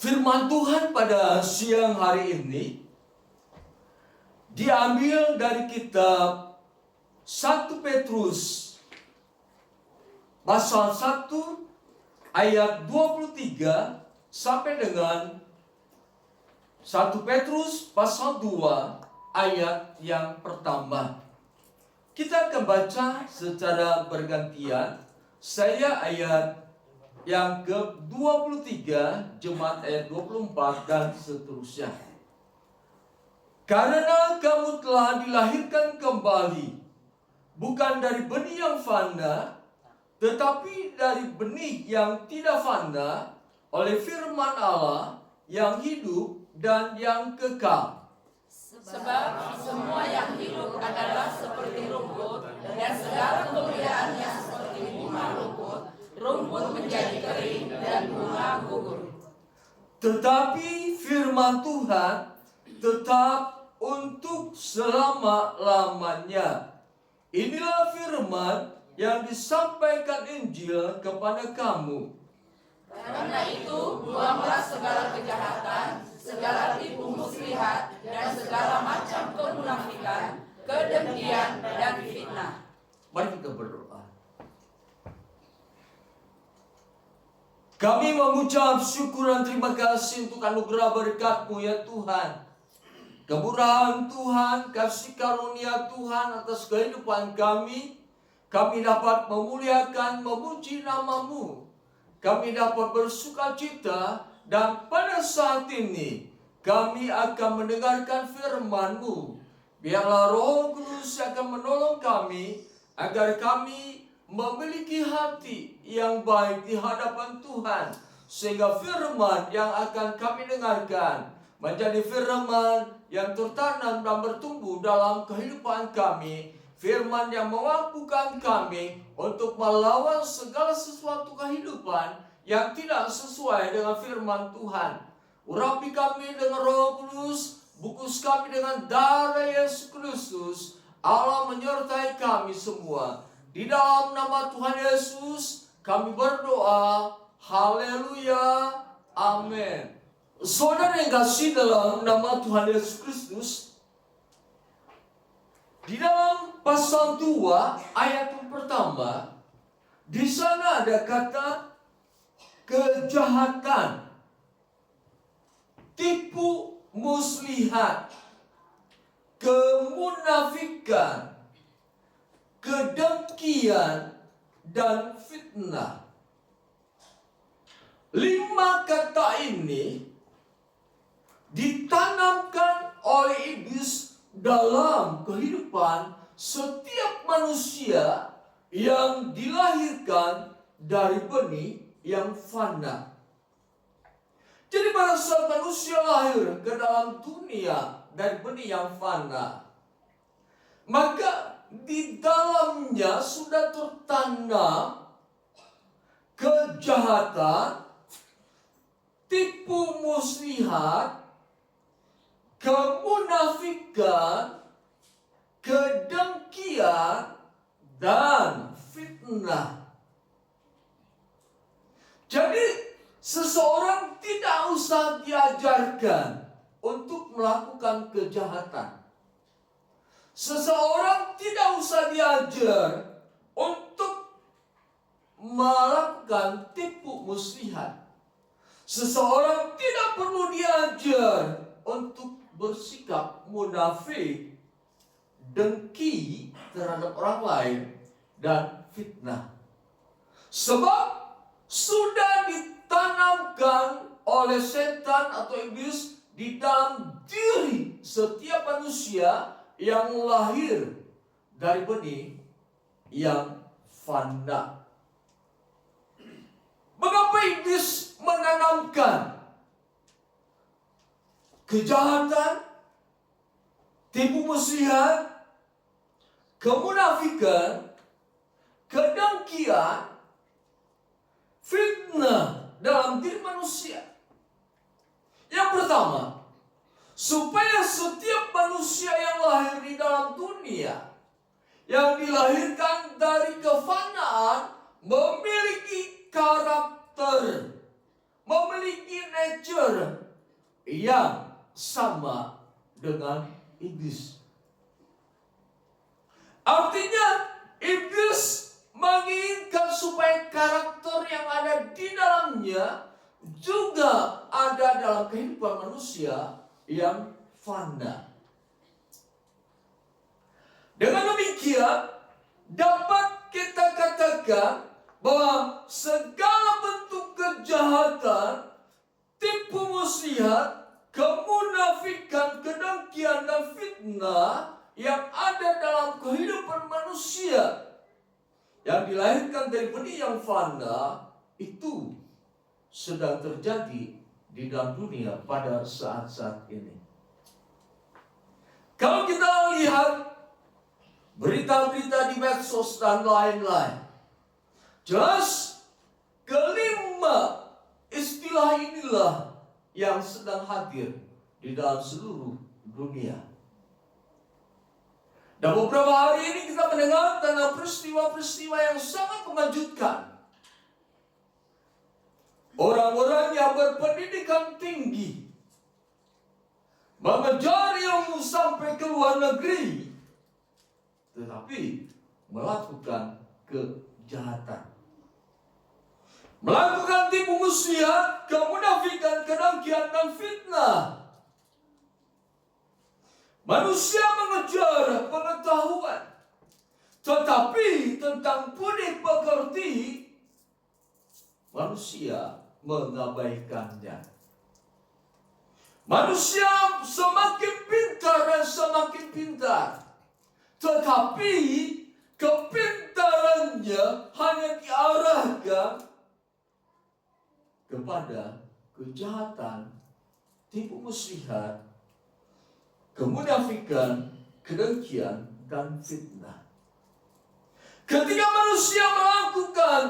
Firman Tuhan pada siang hari ini diambil dari kitab 1 Petrus pasal 1 ayat 23 sampai dengan 1 Petrus pasal 2 ayat yang pertama. Kita akan baca secara bergantian. Saya ayat yang ke-23, jemaat ayat 24 dan seterusnya. Karena kamu telah dilahirkan kembali, bukan dari benih yang fana, tetapi dari benih yang tidak fana, oleh firman Allah yang hidup dan yang kekal. Sebab semua yang hidup adalah seperti rumput, dan segala kemuliaannya seperti bunga rumput. Rumput menjadi kering dan bunga gugur. Tetapi firman Tuhan tetap untuk selama-lamanya. Inilah firman yang disampaikan Injil kepada kamu. Karena itu, buanglah segala kejahatan, segala tipu muslihat, dan segala macam kemunafikan, kedengkian, dan fitnah. Mari kita berdoa. Kami mengucap syukur dan terima kasih untuk anugerah berkat-Mu ya Tuhan. Kemurahan Tuhan, kasih karunia Tuhan atas kehidupan kami. Kami dapat memuliakan, memuji nama-Mu. Kami dapat bersukacita, dan pada saat ini kami akan mendengarkan firman-Mu. Biarlah Roh Kudus akan menolong kami agar kami memiliki hati yang baik di hadapan Tuhan, sehingga firman yang akan kami dengarkan menjadi firman yang tertanam dan bertumbuh dalam kehidupan kami, firman yang memampukan kami untuk melawan segala sesuatu kehidupan yang tidak sesuai dengan firman Tuhan. Urapi kami dengan Roh Kudus, bungkus kami dengan darah Yesus Kristus. Allah menyertai kami semua. Di dalam nama Tuhan Yesus kami berdoa. Haleluya. Amin. Saudara yang kasih dalam nama Tuhan Yesus Kristus, di dalam pasal 2 ayat yang pertama, di sana ada kata kejahatan, tipu muslihat, kemunafikan, kedengkian, dan fitnah. 5 kata ini ditanamkan oleh iblis dalam kehidupan setiap manusia yang dilahirkan dari benih yang fana. Jadi pada saat manusia lahir ke dalam dunia dari benih yang fana, maka di dalamnya sudah tertanam kejahatan, tipu muslihat, kemunafikan, kedengkian, dan fitnah. Jadi seseorang tidak usah diajarkan untuk melakukan kejahatan. Seseorang tidak usah diajar untuk melakukan tipu muslihat. Seseorang tidak perlu diajar untuk bersikap munafik, dengki terhadap orang lain, dan fitnah. Sebab sudah ditanamkan oleh setan atau iblis di dalam diri setiap manusia yang lahir dari benih yang fana. Mengapa iblis menanamkan kejahatan, tipu muslihat, kemunafikan, kedengkian, fitnah dalam diri manusia? Yang pertama, supaya setiap manusia yang lahir di dalam dunia, yang dilahirkan dari kefanaan, memiliki karakter, memiliki nature yang sama dengan iblis. Artinya, iblis menginginkan supaya karakter yang ada di dalamnya juga ada dalam kehidupan manusia yang fana. Dengan demikian, dapat kita katakan bahwa segala bentuk kejahatan, tipu muslihat, kemunafikan, kedengkian, dan fitnah yang ada dalam kehidupan manusia yang dilahirkan dari benih yang fana itu sedang terjadi di dalam dunia pada saat-saat ini. Kalau kita lihat berita-berita di medsos dan lain-lain, jelas kelima istilah inilah yang sedang hadir di dalam seluruh dunia. Dan beberapa hari ini kita mendengar tentang peristiwa-peristiwa yang sangat mengejutkan. Orang-orang yang berpendidikan tinggi mengejar ilmu sampai ke luar negeri, tetapi melakukan kejahatan, melakukan tipu muslihat, kemunafikan, kedengkian, dan fitnah. Manusia mengejar pengetahuan, tetapi tentang budi pekerti manusia mengabaikannya. Manusia semakin pintar dan semakin pintar, tetapi kepintarannya hanya diarahkan kepada kejahatan, tipu muslihat, kemunafikan, kedengkian, dan fitnah. Ketika manusia melakukan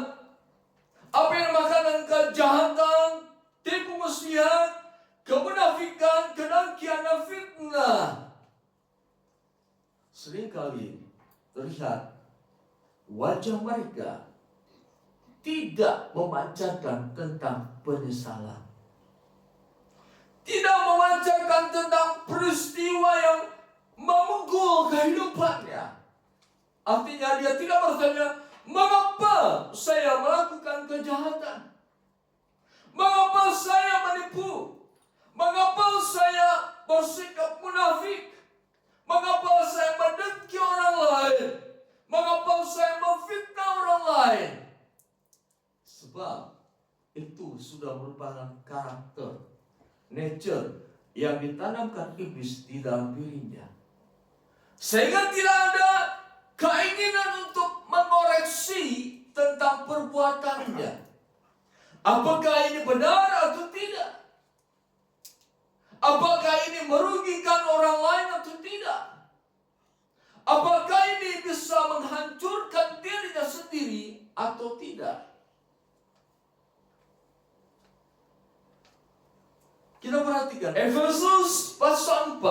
apa yang makanan kejahatan, tipu muslihat, kemunafikan, kedengkian, dan fitnah, seringkali terlihat wajah mereka tidak memancarkan tentang penyesalan, tidak memancarkan tentang peristiwa yang memukul kehidupannya. Artinya dia tidak bertanya, mengapa saya melakukan kejahatan? Mengapa saya menipu? Mengapa saya bersikap munafik? Mengapa saya mendengki orang lain? Mengapa saya memfitnah orang lain? Sebab itu sudah merupakan karakter, nature yang ditanamkan iblis di dalam dirinya, sehingga tidak ada keinginan untuk mengoreksi tentang perbuatannya. Apakah ini benar atau tidak? Apakah ini merugikan orang lain atau tidak? Apakah ini bisa menghancurkan dirinya sendiri atau tidak? Kita perhatikan Efesus pasal 4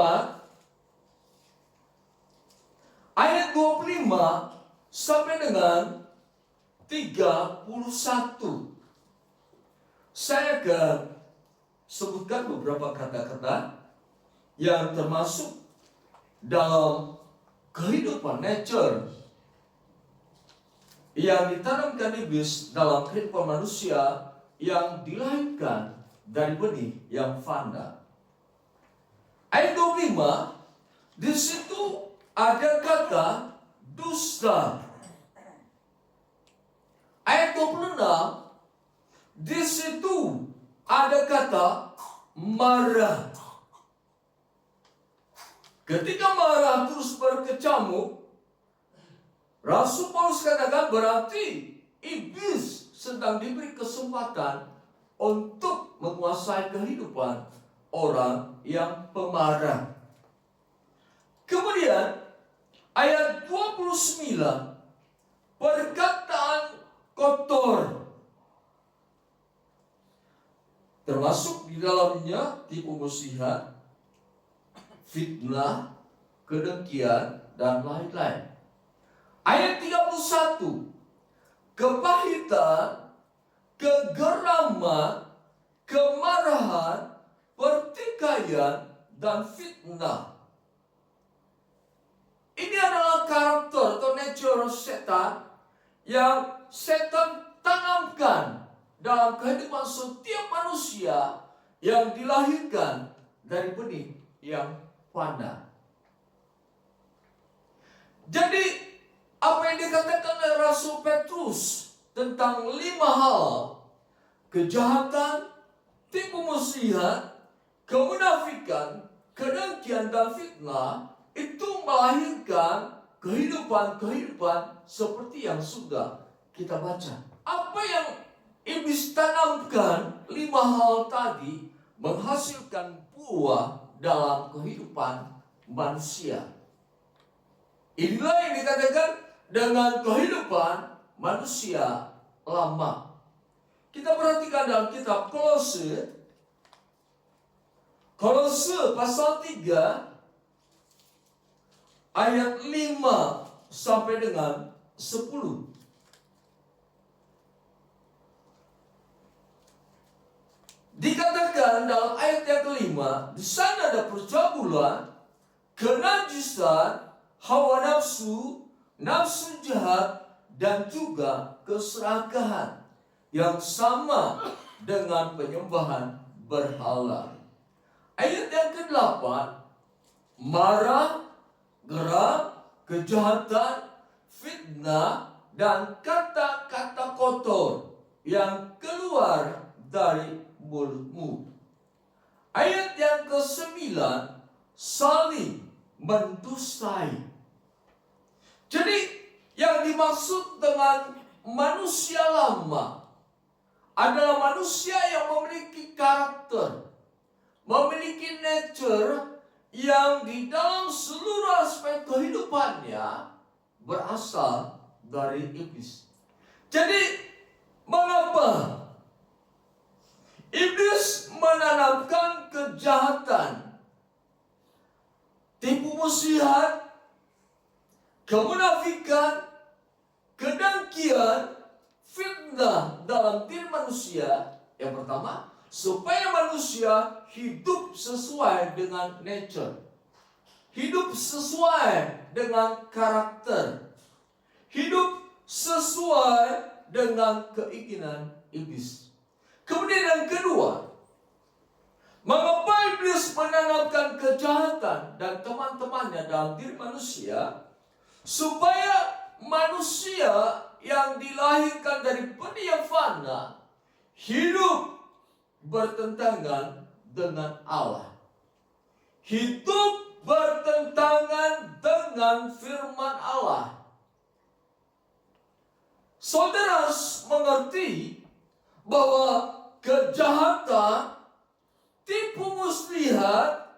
ayat 25 sampai dengan 31. Saya akan sebutkan beberapa kata-kata yang termasuk dalam kehidupan nature yang ditanamkan iblis dalam kehidupan manusia yang dilahirkan dari benih yang fana. Ayat 25, di situ ada kata dusta. Ayat 26, di situ ada kata marah. Ketika marah terus berkecamuk, Rasul Paulus katakan berarti iblis sedang diberi kesempatan untuk menguasai kehidupan orang yang pemarah. Kemudian ayat 29, perkataan kotor, termasuk di dalamnya tipu muslihat, fitnah, kedengkian, dan lain-lain. Ayat 31, kepahitan, kegeraman, kemarahan, pertikaian, dan fitnah. Ini adalah karakter atau nature setan yang setan tanamkan dalam kehidupan setiap manusia yang dilahirkan dari benih yang fana. Jadi, apa yang dikatakan oleh Rasul Petrus tentang 5 hal: kejahatan, tipu muslihat, kemunafikan, kedengkian, dan fitnah, itu melahirkan kehidupan seperti yang sudah kita baca. Apa yang iblis tanamkan, 5 hal tadi, menghasilkan buah dalam kehidupan manusia. Inilah yang dikatakan dengan kehidupan manusia lama. Kita perhatikan dalam kitab Kolose pasal 3 ayat 5 sampai dengan 10. Dikatakan dalam ayat yang kelima, di sana ada percabulan, kenajisan, hawa nafsu, nafsu jahat, dan juga keserakahan yang sama dengan penyembahan berhala. Ayat yang ke-8, marah, geram, kejahatan, fitnah, dan kata-kata kotor yang keluar dari mulutmu. Ayat yang ke-9, saling mendustai. Jadi yang dimaksud dengan manusia lama adalah manusia yang memiliki karakter, memiliki nature yang di dalam seluruh aspek kehidupannya berasal dari iblis. Jadi mengapa iblis menanamkan kejahatan, tipu muslihat, kemunafikan, kedengkian, fitnah dalam diri manusia? Yang pertama, supaya manusia hidup sesuai dengan nature, hidup sesuai dengan karakter, hidup sesuai dengan keinginan iblis. Kemudian yang kedua, mengapa iblis menanamkan kejahatan dan teman-temannya dalam diri manusia? Supaya manusia yang dilahirkan dari benih yang fana hidup bertentangan dengan Allah, hidup bertentangan dengan firman Allah. Saudara mengerti bahwa kejahatan, tipu muslihat,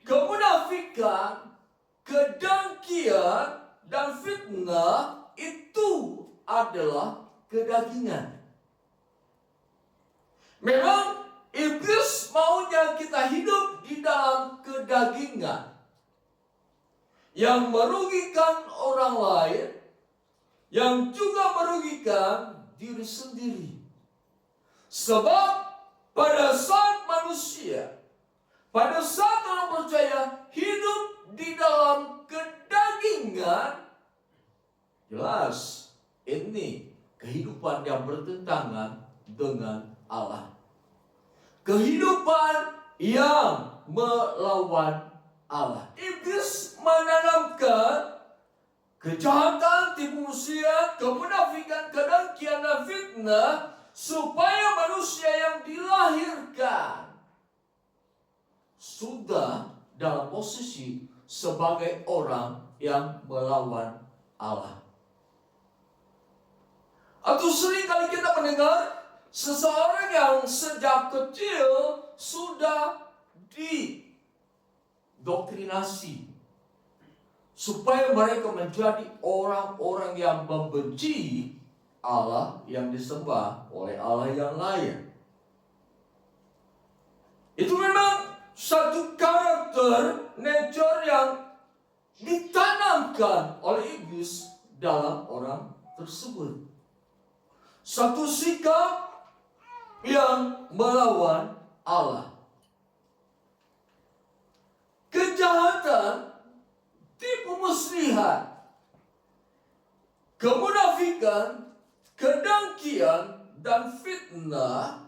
kemunafikan, kedengkian, dan fitnah itu adalah kedagingan. Memang iblis maunya kita hidup di dalam kedagingan yang merugikan orang lain, yang juga merugikan diri sendiri. Sebab pada saat manusia, pada saat orang percaya hidup di dalam kedagingan, jelas ini kehidupan yang bertentangan dengan Allah. Kehidupan yang melawan Allah. Iblis menanamkan kejahatan, tipu muslihat, kemunafikan, kedengkian, dan fitnah supaya manusia yang dilahirkan sudah dalam posisi sebagai orang yang melawan Allah. Atau sering kali kita mendengar seseorang yang sejak kecil sudah didoktrinasi supaya mereka menjadi orang-orang yang membenci Allah yang disembah oleh Allah yang lain. Itu memang satu karakter, nature yang ditanamkan oleh iblis dalam orang tersebut. Satu sikap yang melawan Allah. Kejahatan, tipu muslihat, kemunafikan, kedengkian, dan fitnah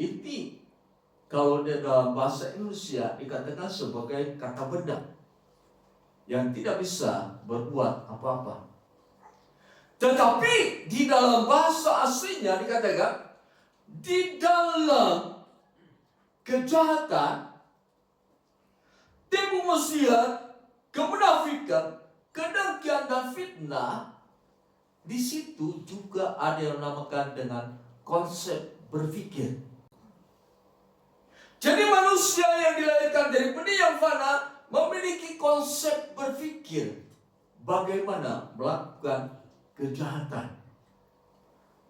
itu kalau di dalam bahasa Indonesia dikatakan sebagai kata benda yang tidak bisa berbuat apa-apa. Tetapi di dalam bahasa aslinya dikatakan di dalam kejahatan, tipu muslihat, kemunafikan, kedengkian, dan fitnah, di situ juga ada yang dinamakan dengan konsep berpikir. Jadi manusia yang dilahirkan dari benih yang fana memiliki konsep berpikir bagaimana melakukan kejahatan,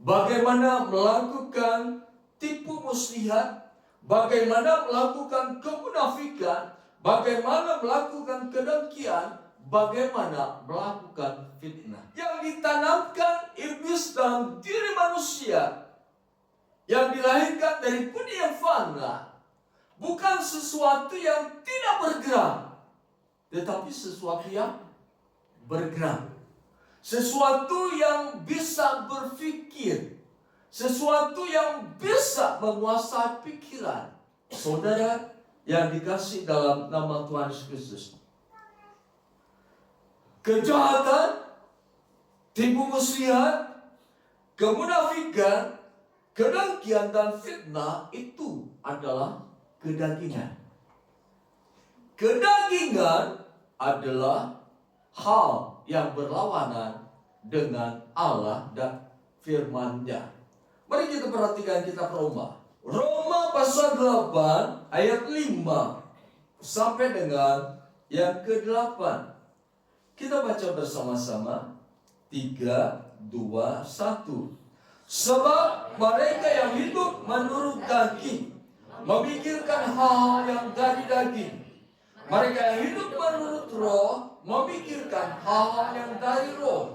bagaimana melakukan tipu muslihat, bagaimana melakukan kemunafikan, bagaimana melakukan kedengkian, bagaimana melakukan fitnah. Yang ditanamkan iblis dalam diri manusia yang dilahirkan dari benih yang fana bukan sesuatu yang tidak bergerak, tetapi sesuatu yang bergerak. Sesuatu yang bisa berpikir, sesuatu yang bisa menguasai pikiran. Saudara yang dikasih dalam nama Tuhan Yesus Kristus, kejahatan, tipu muslihat, kemunafikan, kedengkian, dan fitnah itu adalah kedagingan. Kedagingan adalah hal yang berlawanan dengan Allah dan firman-Nya. Mari kita perhatikan kitab Roma. Roma pasal 8 ayat 5 sampai dengan yang ke-8. Kita baca bersama-sama. 3, 2, 1. Sebab mereka yang hidup menurut daging memikirkan hal yang dari daging. Mereka yang hidup menurut roh memikirkan hal yang dari roh.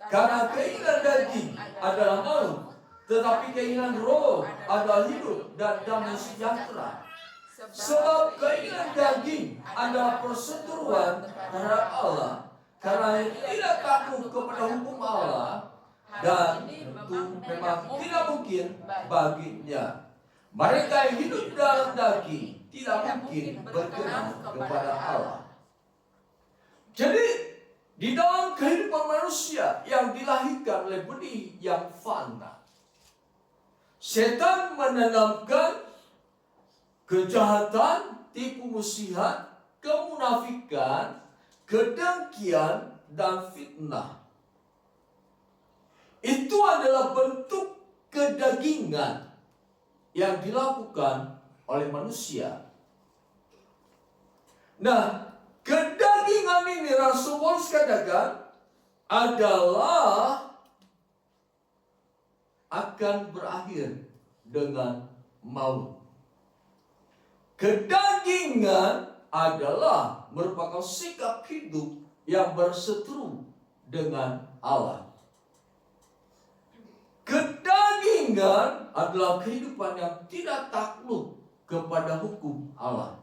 Karena keinginan daging adalah maut, tetapi keinginan roh adalah hidup dan damai sejahtera. Sebab keinginan daging adalah perseteruan terhadap Allah, karena tidak takut kepada hukum Allah, dan tentu memang tidak mungkin baginya. Mereka yang hidup dalam daging tidak mungkin berkenan kepada Allah. Jadi di dalam kehidupan manusia yang dilahirkan oleh benih yang fana, setan menanamkan kejahatan, tipu muslihat, kemunafikan, kedengkian, dan fitnah. Itu adalah bentuk kedagingan yang dilakukan oleh manusia. Nah, kedagingan ini Rasul Paulus katakan adalah akan berakhir dengan maut. Kedagingan adalah merupakan sikap hidup yang berseteru dengan Allah. Kedagingan adalah kehidupan yang tidak takluk kepada hukum Allah.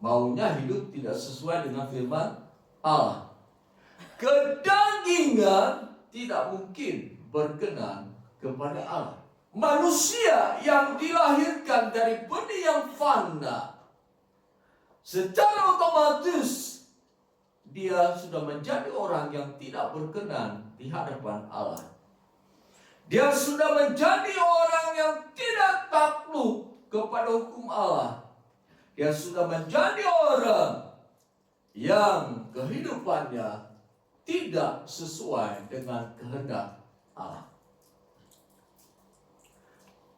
Maunya hidup tidak sesuai dengan firman Allah. Kedagingan tidak mungkin berkenan kepada Allah. Manusia yang dilahirkan dari benih yang fana, secara otomatis dia sudah menjadi orang yang tidak berkenan di hadapan Allah. Dia sudah menjadi orang yang tidak takluk kepada hukum Allah. Dia sudah menjadi orang yang kehidupannya tidak sesuai dengan kehendak Allah.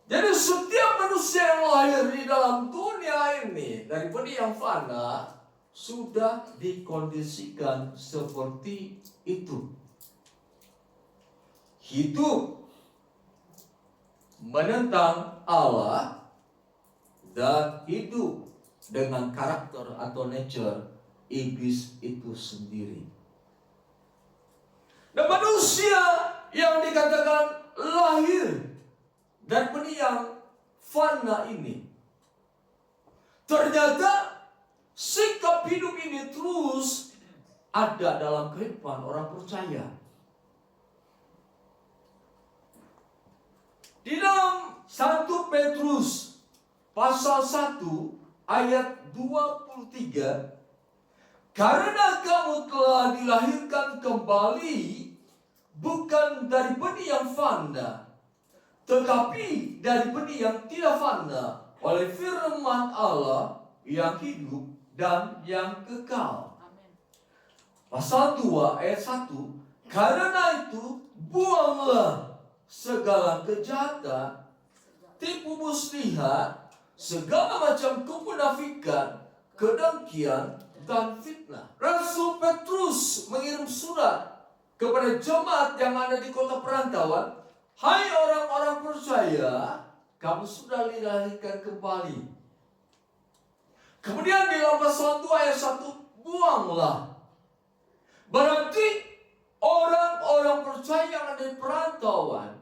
Jadi setiap manusia yang lahir di dalam dunia ini dari benih yang fana sudah dikondisikan seperti itu. Hidup menentang Allah dan hidup dengan karakter atau nature iblis itu sendiri. Dan manusia yang dikatakan lahir daripada yang fana ini. Ternyata sikap hidup ini terus ada dalam kehidupan orang percaya. Di dalam 1 Petrus pasal 1 ayat 23, karena kamu telah dilahirkan kembali bukan daripada yang fana, tetapi daripada yang tidak fana, oleh firman Allah yang hidup dan yang kekal. Pasal 2 ayat 1, karena itu buanglah segala kejahatan, tipu muslihat, segala macam kemunafikan, kedengkian, dan fitnah. Rasul Petrus mengirim surat kepada jemaat yang ada di kota perantauan. Hai orang-orang percaya, kamu sudah dilahirkan kembali. Kemudian di dalam pasal 2 ayat 1, buanglah. Berarti orang-orang percaya yang ada di perantauan,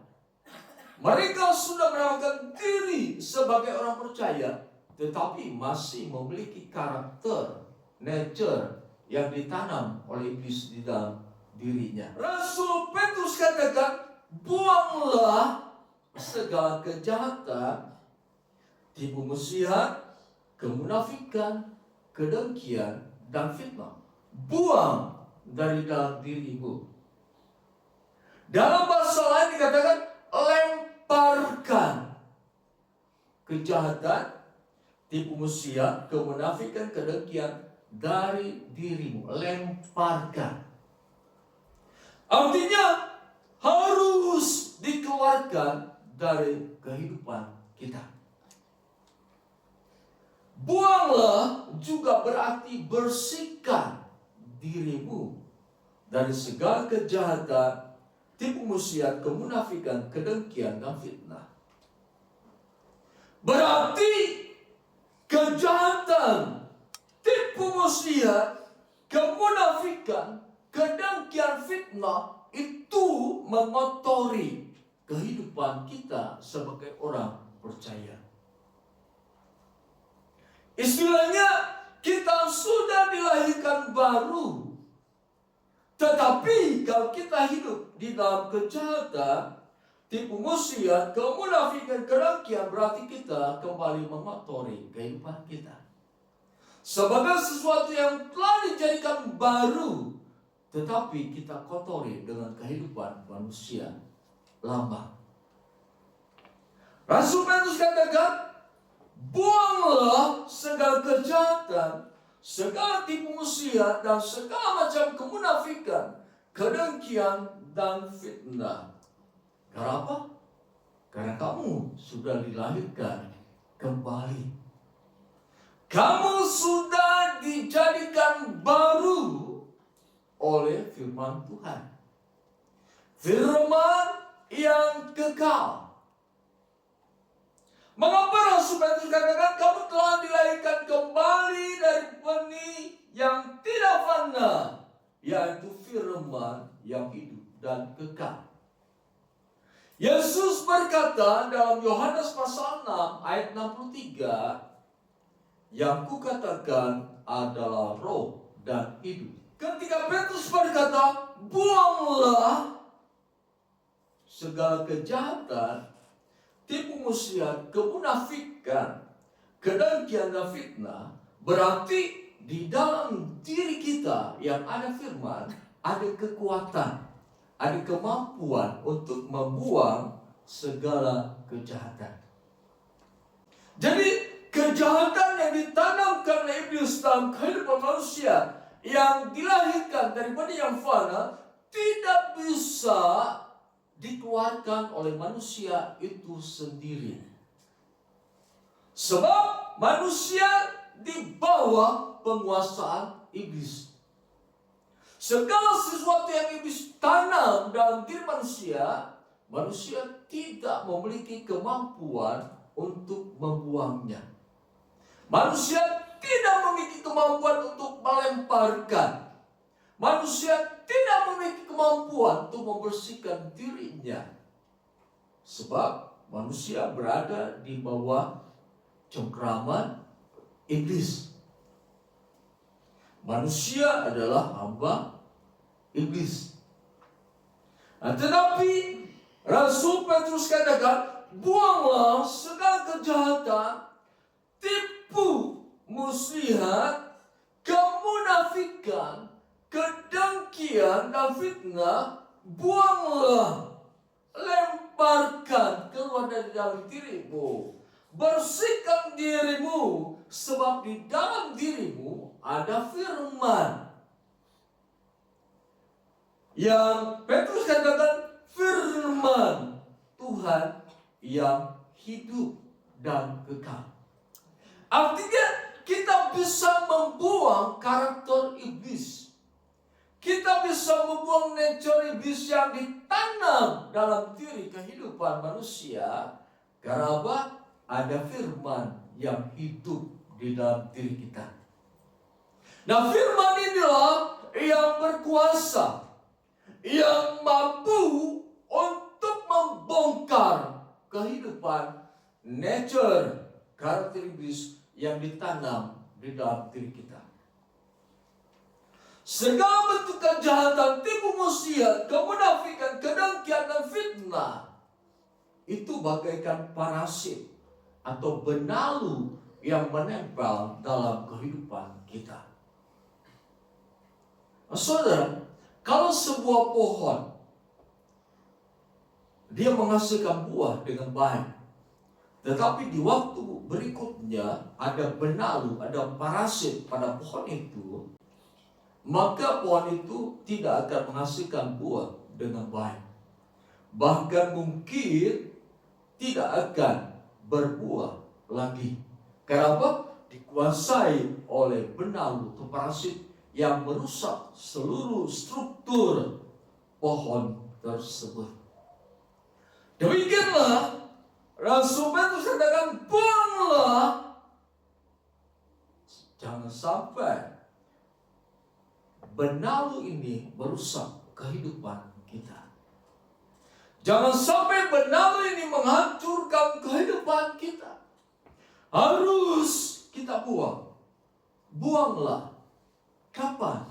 mereka sudah menamakan diri sebagai orang percaya, tetapi masih memiliki karakter, nature yang ditanam oleh iblis di dalam dirinya. Rasul Petrus katakan, buanglah segala kejahatan, tipu muslihat, kemunafikan, kedengkian, dan fitnah. Buang dari dalam dirimu. Dalam bahasa lain dikatakan, lemparkan kejahatan, tipu muslihat, kemunafikan, kedengkian dari dirimu. Lemparkan. Artinya harus dikeluarkan dari kehidupan kita. Buanglah juga berarti bersihkan dirimu dari segala kejahatan, tipu muslihat, kemunafikan, kedengkian, dan fitnah. Berarti kejahatan, tipu muslihat, kemunafikan, kedengkian, fitnah itu mengotori kehidupan kita sebagai orang percaya. Istilahnya, kita sudah dilahirkan baru. Tetapi kalau kita hidup di dalam kejahatan, tipu muslihat, kemunafikan, kedengkian, berarti kita kembali mengotori kehidupan kita. Sebagai sesuatu yang telah dijadikan baru, tetapi kita kotori dengan kehidupan manusia lama. Rasul Petrus katakan, buanglah segala kejahatan, segala tipu muslihat, dan segala macam kemunafikan, kedengkian, dan fitnah. Karena apa? Karena kamu sudah dilahirkan kembali. Kamu sudah dijadikan baru oleh firman Tuhan. Firman yang kekal. Mengapa Rasul Petrus katakan kamu telah dilahirkan kembali dari benih yang tidak fana, yaitu firman yang hidup dan kekal. Yesus berkata dalam Yohanes pasal 6 ayat 63, yang kukatakan adalah roh dan hidup. Ketika Petrus berkata, buanglah segala kejahatan, tipu muslihat, kemunafikan, kedengkian, dan fitnah, berarti di dalam diri kita yang ada firman, ada kekuatan, ada kemampuan untuk membuang segala kejahatan. Jadi kejahatan yang ditanamkan oleh iblis dalam kehidupan manusia yang dilahirkan daripada yang fana tidak bisa dikeluarkan oleh manusia itu sendiri. Sebab manusia di bawah penguasaan iblis. Segala sesuatu yang iblis tanam dalam diri manusia, manusia tidak memiliki kemampuan untuk membuangnya. Manusia tidak memiliki kemampuan untuk melemparkan. Manusia tidak memiliki kemampuan untuk membersihkan dirinya. Sebab manusia berada di bawah cengkraman iblis. Manusia adalah hamba iblis. Nah, tetapi Rasul Petrus katakan, buanglah segala kejahatan, tipu muslihat, kemunafikan, kedengkian dan fitnah. Buanglah, lemparkan keluar dari dalam dirimu. Bersihkan dirimu, sebab di dalam dirimu ada firman. Yang Petrus katakan, firman Tuhan yang hidup dan kekal. Artinya kita bisa membuang karakter iblis. Kita bisa membuang nature iblis yang ditanam dalam diri kehidupan manusia. Karena apa? Ada firman yang hidup di dalam diri kita. Nah, firman inilah yang berkuasa, yang mampu untuk membongkar kehidupan nature, karakter iblis yang ditanam di dalam diri kita. Segala bentuk kejahatan, tipu muslihat, kemunafikan, kedengkian dan fitnah itu bagaikan parasit atau benalu yang menempel dalam kehidupan kita. Nah, saudara, kalau sebuah pohon dia menghasilkan buah dengan baik, tetapi di waktu berikutnya ada benalu, ada parasit pada pohon itu, maka pohon itu tidak akan menghasilkan buah dengan baik. Bahkan mungkin tidak akan berbuah lagi. Kenapa? Dikuasai oleh benalu atau parasit yang merusak seluruh struktur pohon tersebut. Demikianlah Rasul Petrus katakan, buanglah, jangan sampai benalu ini merusak kehidupan kita. Jangan sampai benalu ini menghancurkan kehidupan kita. Harus kita buang. Buanglah. Kapan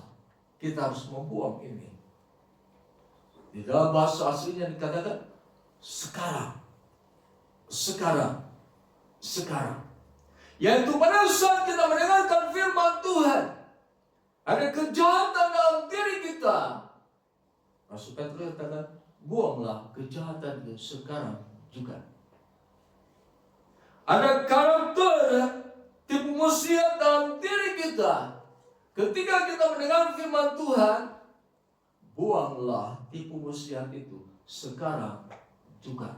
kita harus membuang ini? Di dalam bahasa aslinya dikatakan sekarang. Sekarang. Sekarang. Yaitu pada saat kita mendengarkan firman Tuhan, ada kejahatan dalam diri kita. Rasul Petrus katakan, buanglah kejahatan itu sekarang juga. Ada karakter tipu muslihat dalam diri kita. Ketika kita mendengar firman Tuhan, buanglah tipu muslihat itu sekarang juga.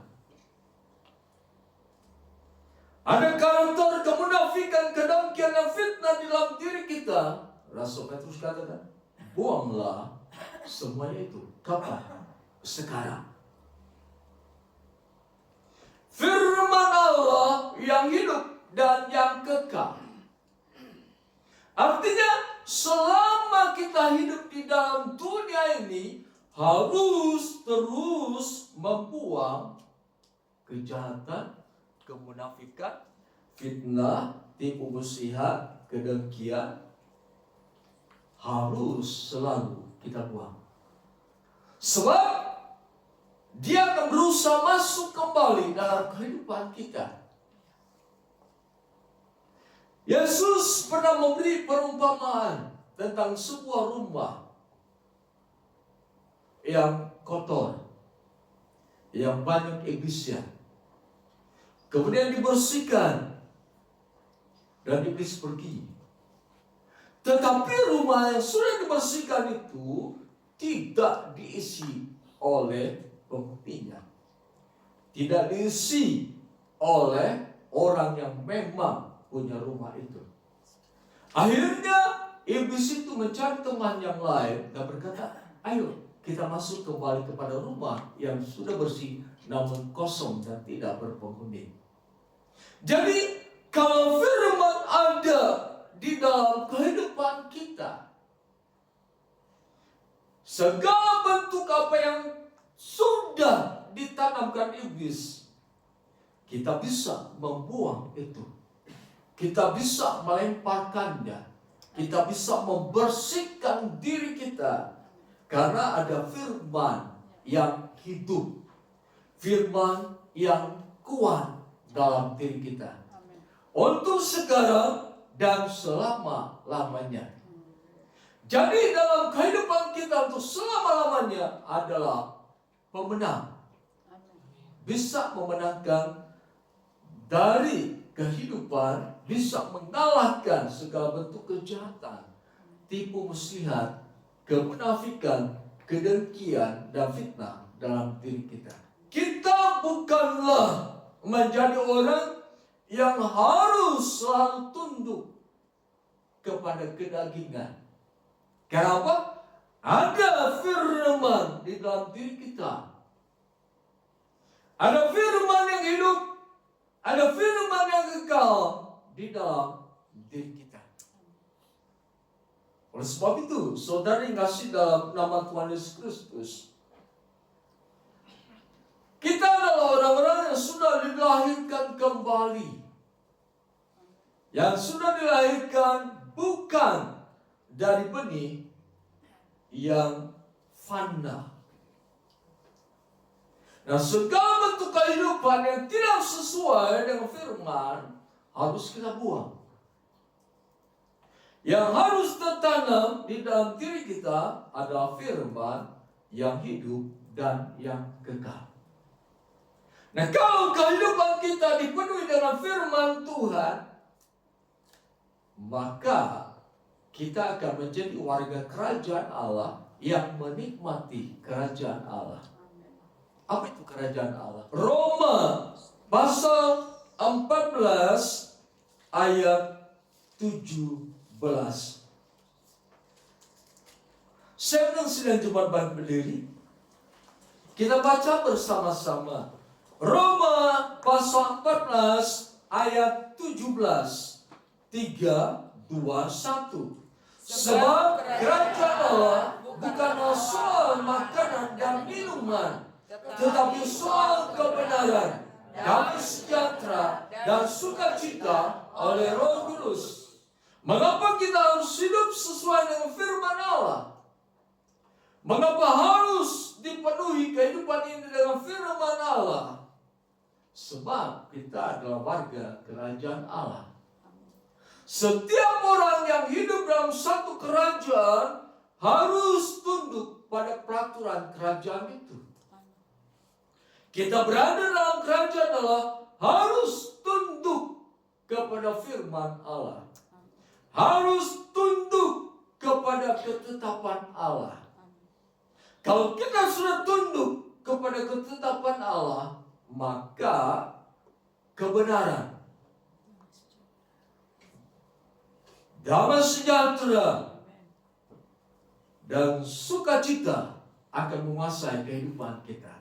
Ada karakter kemunafikan, kedengkian dan fitnah di dalam diri kita. Rasul Petrus katakan, buanglah semuanya itu. Kapan? Sekarang. Firman Allah yang hidup dan yang kekal. Artinya, selama kita hidup di dalam dunia ini, harus terus membuang kejahatan, kemunafikan, fitnah, tipu muslihat, kedengkian. Harus selalu kita buang. Sebab dia akan berusaha masuk kembali dalam kehidupan kita. Yesus pernah memberi perumpamaan tentang sebuah rumah yang kotor, yang banyak iblisnya. Kemudian dibersihkan dan iblis pergi. Tetapi rumah yang sudah dibersihkan itu tidak diisi oleh penghuninya. Tidak diisi oleh orang yang memang punya rumah itu. Akhirnya iblis itu mencari teman yang lain dan berkata, ayo kita masuk kembali kepada rumah yang sudah bersih namun kosong dan tidak berpenghuni. Jadi kalau firman ada di dalam kehidupan kita, segala bentuk apa yang sudah ditanamkan iblis kita bisa membuang itu. Kita bisa melemparkannya. Kita bisa membersihkan diri kita. Karena ada firman yang hidup. Firman yang kuat dalam diri kita. Untuk sekarang dan selama-lamanya. Jadi dalam kehidupan kita untuk selama-lamanya adalah pemenang. Bisa memenangkan dari kehidupan, bisa mengalahkan segala bentuk kejahatan, tipu muslihat, kemunafikan, kedengkian, dan fitnah dalam diri kita. Kita bukanlah menjadi orang yang harus selalu tunduk kepada kedagingan. Kenapa? Ada firman di dalam diri kita. Ada firman yang hidup, ada firman yang kekal di dalam diri kita. Oleh sebab itu, saudara yang kasih dalam nama Tuhan Yesus Kristus, kita adalah orang-orang yang sudah dilahirkan kembali. Yang sudah dilahirkan bukan dari benih yang fana. Nah, segala bentuk kehidupan yang tidak sesuai dengan firman harus kita buang. Yang harus tertanam di dalam diri kita adalah firman yang hidup dan yang kekal. Nah, kalau kehidupan kita dipenuhi dengan firman Tuhan, maka kita akan menjadi warga kerajaan Allah yang menikmati kerajaan Allah. Apa itu kerajaan Allah? Roma pasal 14 ayat 17. Saya sedang coba berdiri. Kita baca bersama-sama. Roma pasal 14 ayat 17. 3, 2, 1. Sebab kerajaan Allah bukanlah soal makanan dan minuman, tetapi soal kebenaran, damai sejahtera, dan sukacita oleh Roh Kudus. Mengapa kita harus hidup sesuai dengan firman Allah? Mengapa harus dipenuhi kehidupan ini dengan firman Allah? Sebab kita adalah warga kerajaan Allah. Setiap orang yang hidup dalam satu kerajaan harus tunduk pada peraturan kerajaan itu. Kita berada dalam kerajaan Allah harus tunduk kepada firman Allah. Harus tunduk kepada ketetapan Allah. Kalau kita sudah tunduk kepada ketetapan Allah, maka kebenaran, damai sejahtera, dan sukacita akan menguasai kehidupan kita.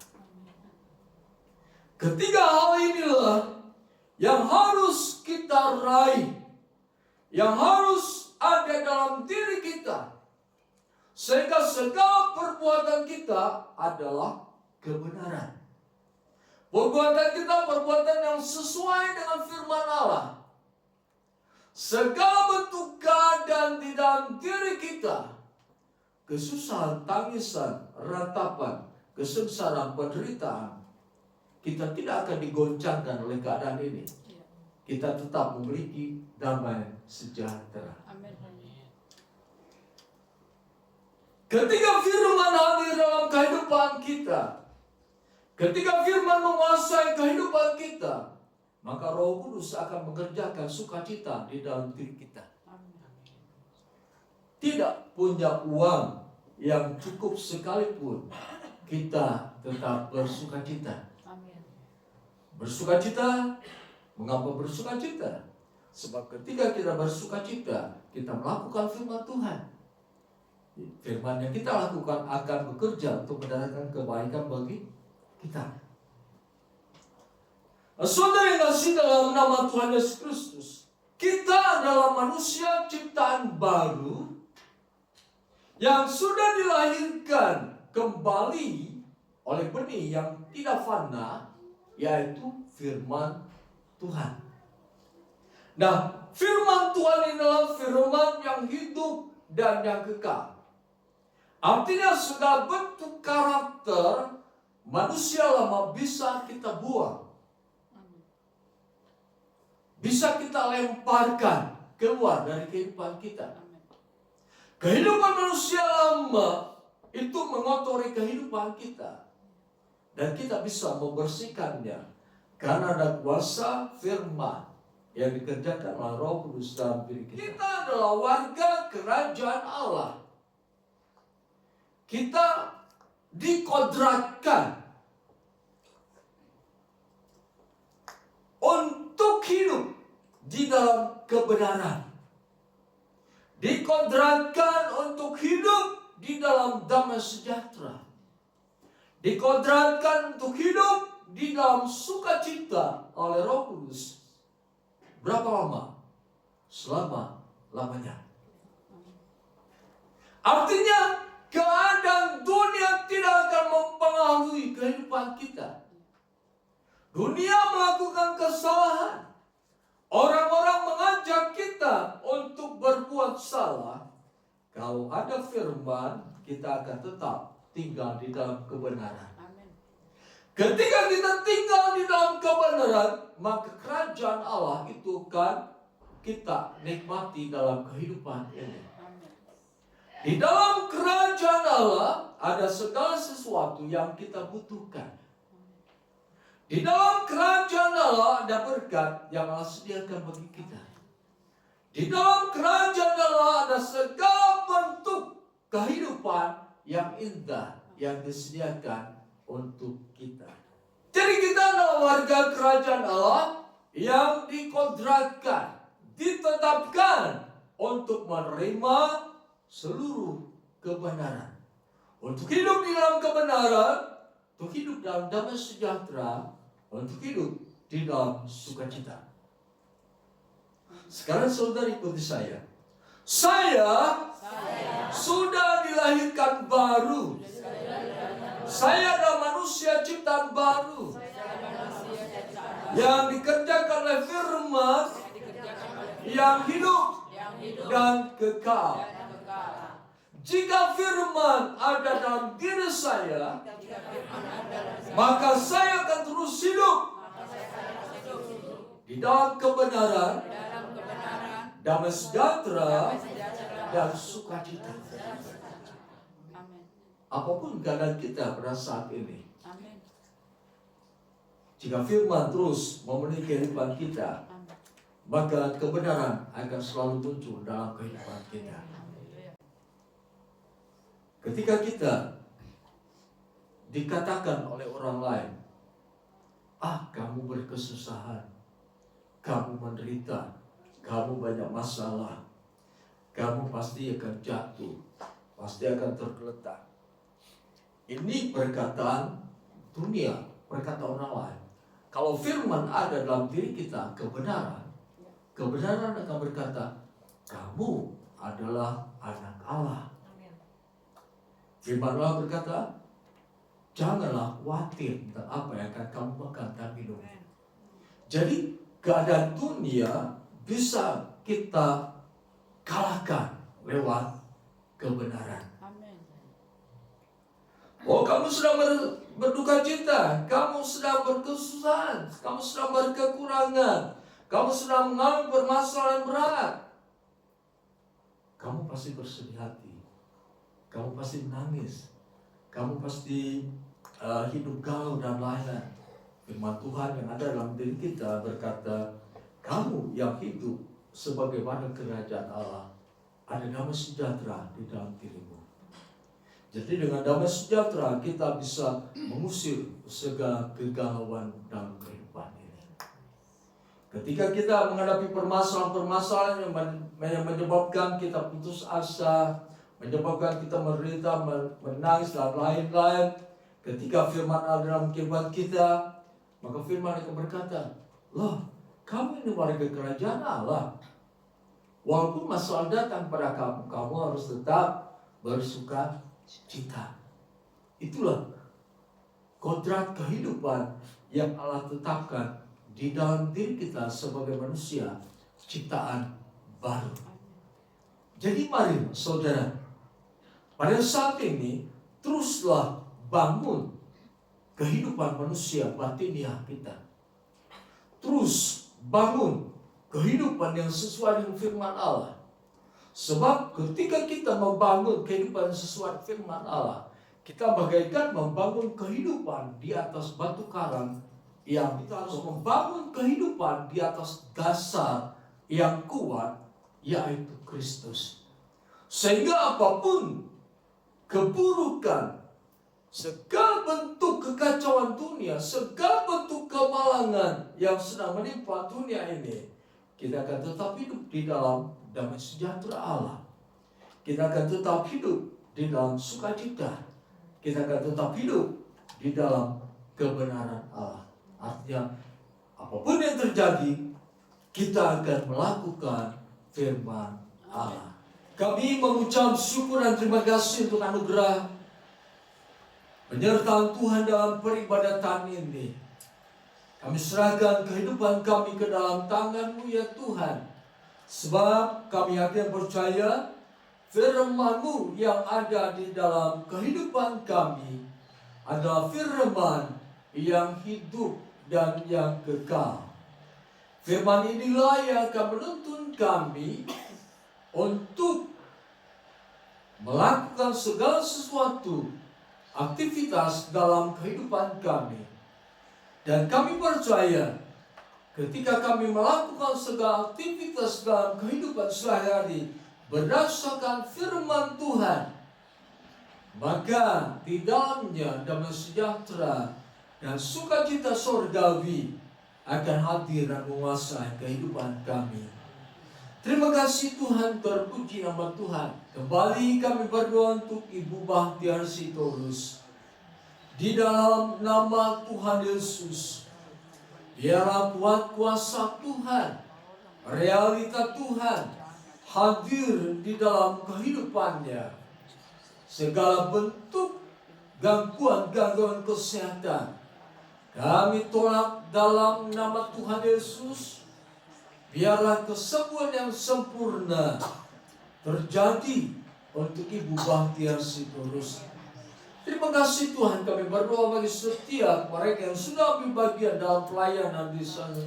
Ketiga hal inilah yang harus kita raih, yang harus ada dalam diri kita, sehingga segala perbuatan kita adalah kebenaran. Perbuatan kita perbuatan yang sesuai dengan firman Allah. Segala bentuk keadaan di dalam diri kita, kesusahan, tangisan, ratapan, kesengsaraan, penderitaan, kita tidak akan digoncangkan oleh keadaan ini. Kita tetap memiliki damai sejahtera. Ketika firman hadir dalam kehidupan kita, ketika firman menguasai kehidupan kita, maka Roh Kudus akan mengerjakan sukacita di dalam diri kita. Tidak punya uang yang cukup sekalipun, kita tetap bersukacita. Bersukacita, mengapa bersukacita? Sebab ketika kita bersukacita, kita melakukan firman Tuhan. Firman yang kita lakukan akan bekerja untuk mendatangkan kebaikan bagi kita. Saudara yang kasih dalam nama Tuhan Yesus Kristus, kita adalah manusia ciptaan baru yang sudah dilahirkan kembali oleh benih yang tidak fana, yaitu firman Tuhan. Nah, firman Tuhan ini adalah firman yang hidup dan yang kekal. Artinya segala bentuk karakter manusia lama bisa kita buang. Bisa kita lemparkan keluar dari kehidupan kita. Kehidupan manusia lama itu mengotori kehidupan kita. Dan kita bisa membersihkannya. Karena ada kuasa firman yang dikerjakan oleh Roh Kudus dalam diri kita. Kita adalah warga kerajaan Allah. Kita dikodratkan untuk hidup di dalam kebenaran. Dikodratkan untuk hidup di dalam damai sejahtera. Dikodratkan untuk hidup di dalam sukacita oleh Roh Kudus. Berapa lama? Selama-lamanya. Artinya keadaan dunia tidak akan mempengaruhi kehidupan kita. Dunia melakukan kesalahan. Orang-orang mengajak kita untuk berbuat salah. Kalau ada firman, kita akan tetap tinggal di dalam kebenaran. Ketika kita tinggal di dalam kebenaran, maka kerajaan Allah itu kan kita nikmati dalam kehidupan ini. Di dalam kerajaan Allah ada segala sesuatu yang kita butuhkan. Di dalam kerajaan Allah ada berkat yang Allah sediakan bagi kita. Di dalam kerajaan Allah ada segala bentuk kehidupan yang indah yang disediakan untuk kita. Jadi kita adalah warga kerajaan Allah yang dikodratkan, ditetapkan untuk menerima seluruh kebenaran. Untuk hidup di dalam kebenaran, untuk hidup dalam damai sejahtera, untuk hidup di dalam sukacita. Sekarang saudara ikuti saya. Saya sudah dilahirkan baru. Saya adalah manusia ciptaan baru yang dikerjakan oleh firman yang hidup dan kekal. Jika firman ada dalam diri saya, maka saya akan terus hidup di dalam kebenaran, damai sejahtera, dan sukacita. Apapun keadaan kita pada saat ini, jika firman terus memenuhi kehidupan kita, maka kebenaran akan selalu muncul dalam kehidupan kita. Ketika kita dikatakan oleh orang lain, kamu berkesusahan, kamu menderita, kamu banyak masalah, kamu pasti akan jatuh, pasti akan tergeletak. Ini perkataan dunia, perkataan orang lain. Kalau firman ada dalam diri kita, kebenaran akan berkata, kamu adalah anak Allah. Firman Allah berkata, janganlah khawatir tentang apa yang akan kamu makan dan minum. Jadi keadaan dunia bisa kita kalahkan lewat kebenaran. Oh, kamu sedang berduka cita, kamu sedang berkesusahan, kamu sedang berkekurangan, kamu sedang mengalami permasalahan berat. Kamu pasti bersedih hati. Kamu pasti menangis. Kamu pasti hidup galau dan lain-lain. Firman Tuhan yang ada dalam diri kita berkata, kamu yang hidup sebagaimana kerajaan Allah, ada damai sejahtera di dalam dirimu. Jadi dengan damai sejahtera kita bisa mengusir segala kegalauan dalam kehidupan ini. Ketika kita menghadapi permasalahan-permasalahan yang menyebabkan kita putus asa, menyebabkan kita menderita, menangis dan lain-lain. Ketika firman ada dalam kehidupan kita, maka firman akan berkata, loh, kamu ini warga kerajaan Allah. Walaupun masalah datang pada kamu, kamu harus tetap bersuka cita. Itulah kodrat kehidupan yang Allah tetapkan di dalam diri kita sebagai manusia ciptaan baru. Jadi mari saudara, pada saat ini teruslah bangun kehidupan manusia batiniah kita. Terus bangun kehidupan yang sesuai dengan firman Allah. Sebab ketika kita membangun kehidupan sesuai firman Allah, kita bagaikan membangun kehidupan di atas batu karang, yang kita harus membangun kehidupan di atas dasar yang kuat, yaitu Kristus. Sehingga apapun keburukan, segala bentuk kekacauan dunia, segala bentuk kemalangan yang sedang menimpa dunia ini, kita akan tetap hidup di dalam damai sejahtera Allah. Kita akan tetap hidup di dalam sukacita. Kita akan tetap hidup di dalam kebenaran Allah. Artinya, apapun yang terjadi, kita akan melakukan firman Allah. Kami mengucap syukur dan terima kasih untuk anugerah penyertaan Tuhan dalam peribadatan ini. Kami serahkan kehidupan kami ke dalam tangan-Mu ya Tuhan. Sebab kami yakin percaya firman-Mu yang ada di dalam kehidupan kami adalah firman yang hidup dan yang kekal. Firman inilah yang akan menuntun kami untuk melakukan segala sesuatu aktivitas dalam kehidupan kami. Dan kami percaya ketika kami melakukan segala aktivitas dalam kehidupan sehari-hari berdasarkan firman Tuhan, maka di dalamnya damai sejahtera dan sukacita surgawi akan hadir dan menguasai kehidupan kami. Terima kasih Tuhan, terpuji nama Tuhan. Kembali kami berdoa untuk Ibu Bahtiar Sitorus. Di dalam nama Tuhan Yesus, biarlah kuat kuasa Tuhan, realita Tuhan hadir di dalam kehidupannya. Segala bentuk gangguan kesehatan kami tolak dalam nama Tuhan Yesus. Biarlah kesembuhan yang sempurna terjadi untuk Ibu Bahtiar Sitorus. Terima kasih Tuhan, kami berdoa bagi setiap mereka yang sudah ambil bagian dalam pelayanan di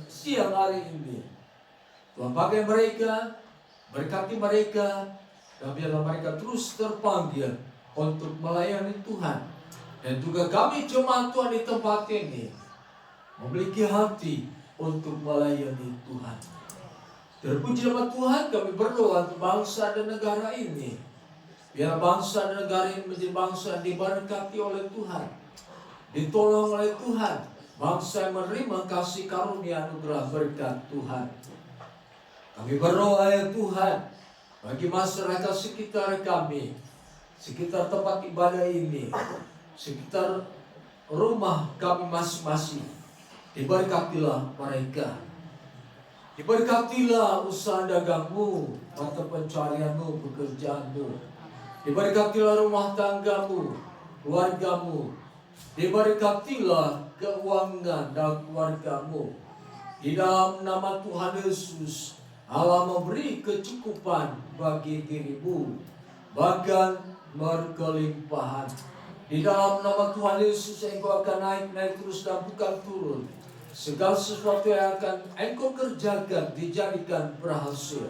siang hari ini. Tuhan pakai mereka, berkati mereka, dan biarlah mereka terus terpanggil untuk melayani Tuhan. Dan juga kami jemaat Tuhan di tempat ini memiliki hati untuk melayani Tuhan. Terpuji nama Tuhan, kami berdoa untuk bangsa dan negara ini. Biar bangsa dan negara ini menjadi bangsa yang diberkati oleh Tuhan, ditolong oleh Tuhan. Bangsa yang menerima kasih karunia anugerah berkat Tuhan. Kami berdoa ya Tuhan, bagi masyarakat sekitar kami, sekitar tempat ibadah ini, sekitar rumah kami masing-masing. Diberkatilah mereka. Diberkatilah usaha dagangmu, mata pencarianmu, pekerjaanmu. Diberkatilah rumah tanggamu, keluargamu. Diberkatilah keuangan dan keluargamu. Di dalam nama Tuhan Yesus, Allah memberi kecukupan bagi dirimu, bahkan berkelimpahan. Di dalam nama Tuhan Yesus, engkau akan naik terus dan bukan turun. Segala sesuatu yang akan engkau kerjakan dijadikan berhasil.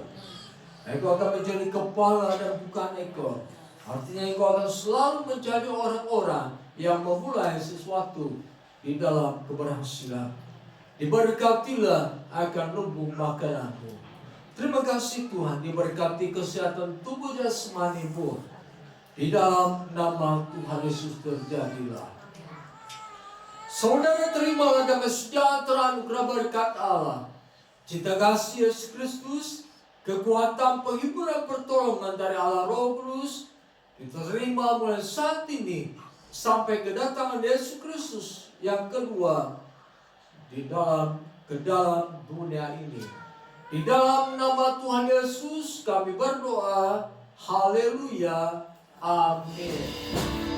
Engkau akan menjadi kepala dan bukan ekor. Artinya engkau akan selalu menjadi orang-orang yang memulai sesuatu di dalam keberhasilan. Diberkatilah akan lumbung makananmu. Terima kasih Tuhan, diberkati kesehatan tubuh jasmanimu. Di dalam nama Tuhan Yesus terjadilah. Saudara terimalah damai sejahtera anugerah berkat Allah, cinta kasih Yesus Kristus, kekuatan penghiburan pertolongan dari Allah Roh Kudus, diterima mulai saat ini sampai kedatangan Yesus Kristus yang kedua ke dalam dunia ini. Di dalam nama Tuhan Yesus kami berdoa. Haleluya. Amin.